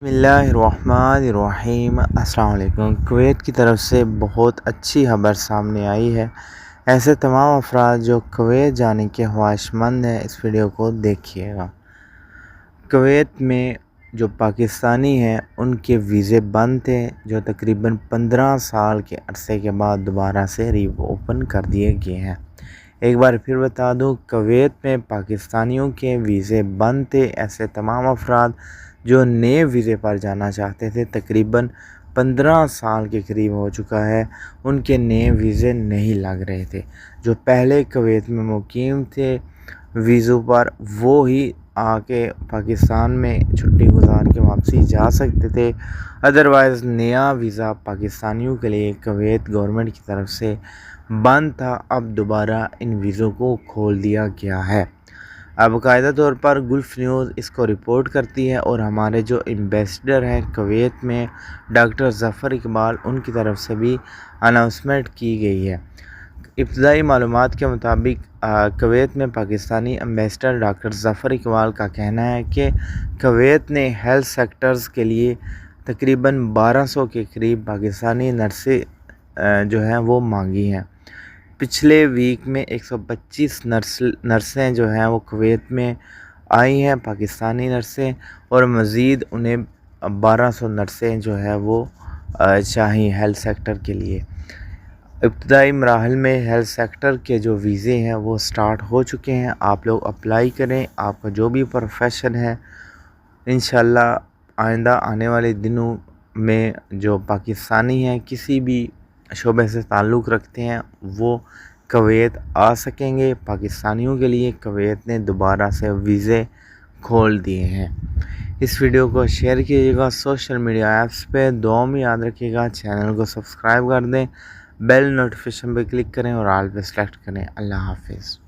بسم اللہ الرحمن الرحیم۔ السلام علیکم۔ کویت کی طرف سے بہت اچھی خبر سامنے آئی ہے۔ ایسے تمام افراد جو کویت جانے کے خواہش مند ہیں اس ویڈیو کو دیکھیے گا۔ کویت میں جو پاکستانی ہیں ان کے ویزے بند تھے جو تقریباً 15 سال کے عرصے کے بعد دوبارہ سے ری اوپن کر دیے گئے ہیں۔ ایک بار پھر بتا دوں، کویت میں پاکستانیوں کے ویزے بند تھے۔ ایسے تمام افراد جو نئے ویزے پر جانا چاہتے تھے، تقریباً 15 سال کے قریب ہو چکا ہے، ان کے نئے ویزے نہیں لگ رہے تھے۔ جو پہلے کویت میں مقیم تھے ویزوں پر، وہ ہی آ کے پاکستان میں چھٹی گزار کے واپسی جا سکتے تھے، ادروائز نیا ویزا پاکستانیوں کے لیے کویت گورنمنٹ کی طرف سے بند تھا۔ اب دوبارہ ان ویزوں کو کھول دیا گیا ہے۔ اب باقاعدہ طور پر گلف نیوز اس کو رپورٹ کرتی ہے، اور ہمارے جو ایمبیسڈر ہیں کویت میں ڈاکٹر ظفر اقبال، ان کی طرف سے بھی اناؤنسمنٹ کی گئی ہے۔ ابتدائی معلومات کے مطابق کویت میں پاکستانی ایمبیسڈر ڈاکٹر ظفر اقبال کا کہنا ہے کہ کویت نے ہیلتھ سیکٹرز کے لیے تقریباً 1200 کے قریب پاکستانی نرسیں جو ہیں وہ مانگی ہیں۔ پچھلے ویک میں 125 نرسیں جو ہیں وہ کویت میں آئی ہیں، پاکستانی نرسیں، اور مزید انہیں 1200 نرسیں جو ہے وہ چاہیے ہیلتھ سیکٹر کے لیے۔ ابتدائی مراحل میں ہیلتھ سیکٹر کے جو ویزے ہیں وہ سٹارٹ ہو چکے ہیں۔ آپ لوگ اپلائی کریں، آپ کا جو بھی پروفیشن ہے، انشاءاللہ آئندہ آنے والے دنوں میں جو پاکستانی ہیں کسی بھی شعبے سے تعلق رکھتے ہیں وہ کویت آ سکیں گے۔ پاکستانیوں کے لیے کویت نے دوبارہ سے ویزے کھول دیے ہیں۔ اس ویڈیو کو شیئر کیجیے گا سوشل میڈیا ایپس پہ، دعاؤں میں یاد رکھیے گا، چینل کو سبسکرائب کر دیں، بیل نوٹیفیکیشن پہ کلک کریں اور آل پہ سلیکٹ کریں۔ اللہ حافظ۔